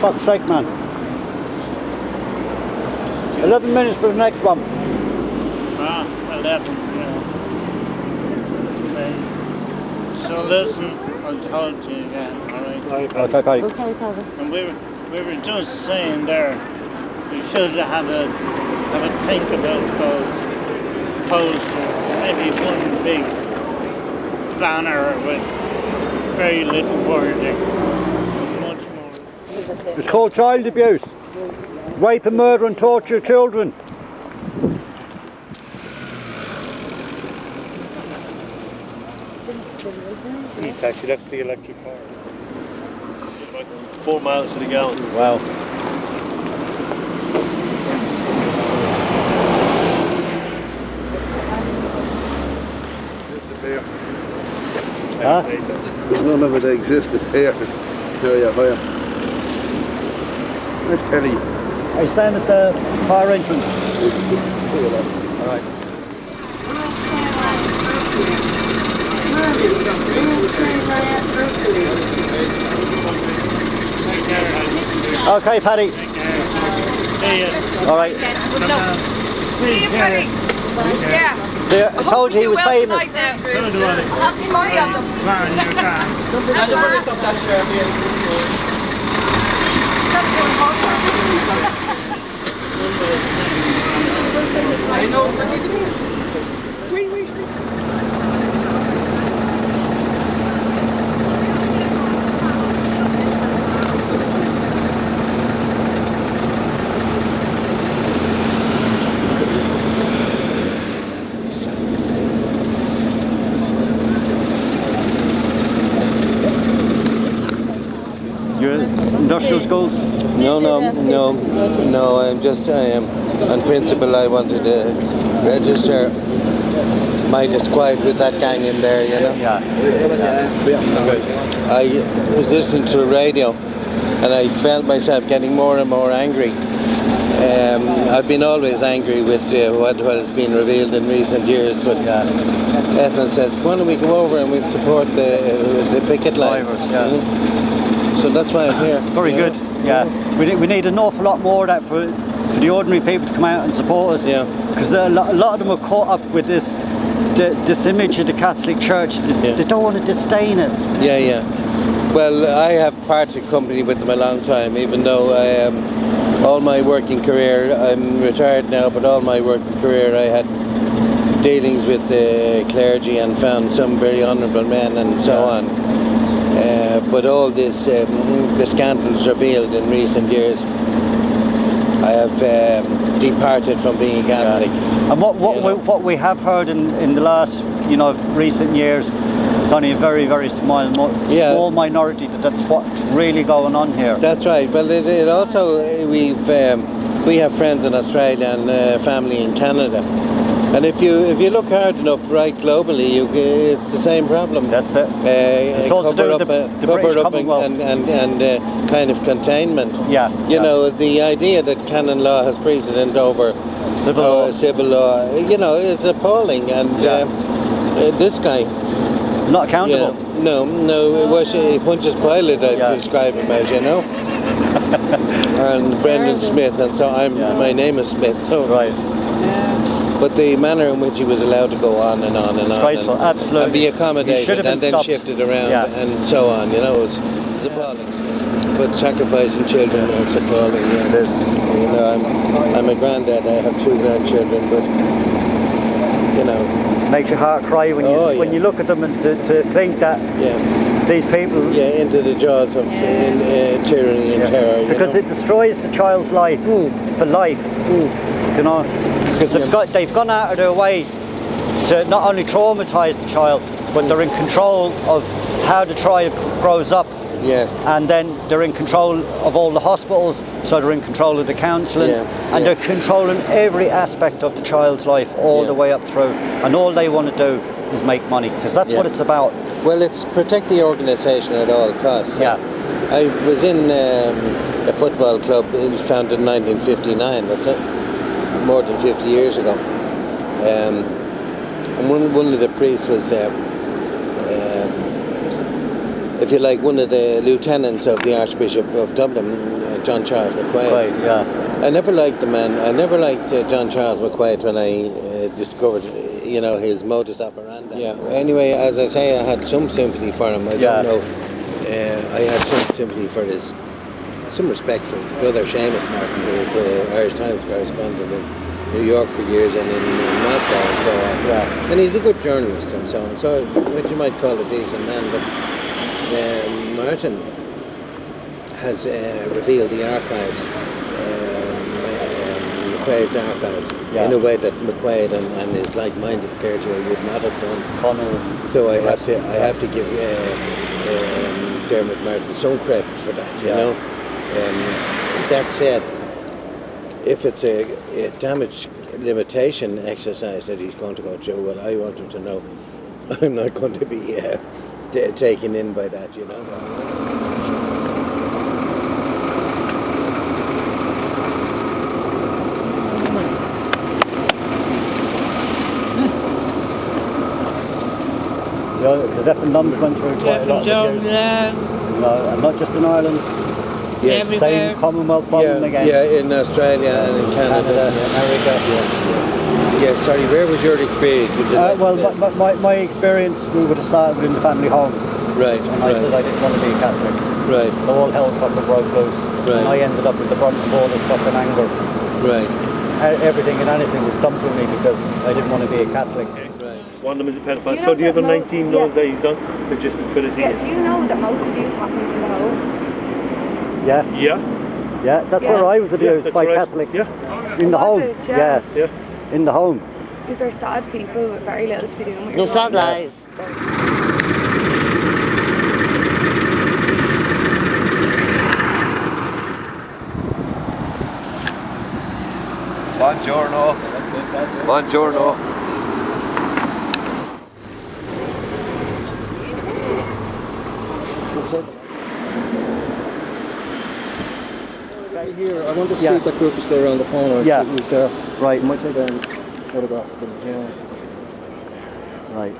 fuck's sake, man. 11 minutes for the next one. 11, yeah. Okay. So listen, I'll talk to you again, alright? Okay. Okay, Father. And we were just saying there, we should have a think about those posters. Maybe one big banner with very little wording. Much more. It's called child abuse. Rape and murder and torture of children. Actually, that's the electric car. About 4 miles to the gallon. Wow. This is beer. Huh? None of it existed here. Here. Where's Kelly? I stand at the fire entrance. Alright. Okay, Paddy. See you. Alright. See you. Yeah. See, I told you he was famous. Happy money on them. I know. Industrial schools? No. I am on principle. I wanted to register my disquiet with that gang in there, you know. Yeah. I was listening to the radio, and I felt myself getting more and more angry. I've been always angry with what has been revealed in recent years, but Ethan says, why don't we go over and we'll support the picket line? So that's why I'm here. Very good. Yeah. We need an awful lot more of that for the ordinary people to come out and support us. Yeah. Because a lot of them are caught up with this image of the Catholic Church. They don't want to disdain it. Yeah. Well, I have parted company with them a long time, even though all my working career, I'm retired now, but all my working career I had dealings with the clergy and found some very honourable men and so on. But all this, the scandals revealed in recent years, I have departed from being a Catholic. And what we have heard in the last recent years, it's only a very, very small minority that's what's really going on here. That's right. Well, it also we have friends in Australia and family in Canada, and if you look hard enough, right globally, it's the same problem. That's it. It's all to do with the British Commonwealth and kind of containment. Yeah. You know, the idea that canon law has precedent over civil law, is appalling, and this guy. Not accountable. No, he punches Pilate, I describe him as, and Brendan Smith, and so my name is Smith. So right. But the manner in which he was allowed to go on and on and disgraceful, on, absolutely, and be accommodated and then shifted around and so on, it's appalling. But sacrificing children, it's appalling. I'm a granddad. I have 2 grandchildren, but makes your heart cry when you look at them, and to think that these people into the jaws of tyranny and terror, because it destroys the child's life for life, because they've gone out of their way to not only traumatise the child, but they're in control of how the child grows up. Yes. And then they're in control of all the hospitals, so they're in control of the counselling, and they're controlling every aspect of the child's life all the way up through. And all they want to do is make money, because that's what it's about. Well, it's protect the organisation at all costs. Yeah. I was in a football club. It was founded in 1959. That's it. More than 50 years ago. And one of the priests was, if you like, one of the lieutenants of the Archbishop of Dublin, John Charles McQuaid. Yeah. I never liked the man. I never liked John Charles McQuaid when I discovered, his modus operandi. Yeah. Anyway, as I say, I had some sympathy for him. I don't know. I had some sympathy for some respect for his brother Seamus Martin, who was the Irish Times correspondent in New York for years and in Moscow and so on. Yeah. And he's a good journalist and so on. So, what you might call a decent man, but Martin has revealed the archives, McQuaid's archives, in a way that McQuaid and his like-minded clergy would not have done. So I have to give Dermot Martin some credit for that, you know. That said, if it's a damage limitation exercise that he's going to go through, well, I want him to know I'm not going to be taken in by that, you know. The deaf and dumb went through quite a lot of abuse. And not just in Ireland. Yes. Same Commonwealth problem again. Yeah, in Australia and in Canada. America. Yeah, sorry, where was your experience? My experience, we would have started in the family home. Right. And I said I didn't want to be a Catholic. Right. So all hell fucking broke loose. Right. And I ended up with the brunt of all this fucking anger. Right. Everything and anything was dumped on me because I didn't want to be a Catholic. Right. One of them is a pedophile. So the other 19 knows that he's done. They're just as good as he is. Do you know that most abuse happens in the home? Yeah. Yeah. Yeah, that's where I was abused by where Catholics. Yeah. In the home. Yeah. Yeah. In the home. Is there sad people with very little to be doing with No your sad life? lies. Buongiorno. That's it. Buongiorno. Here, I want to see if that group is still around the corner. Yeah. Who's there? Right. Might take a photograph of them. Yeah. Right.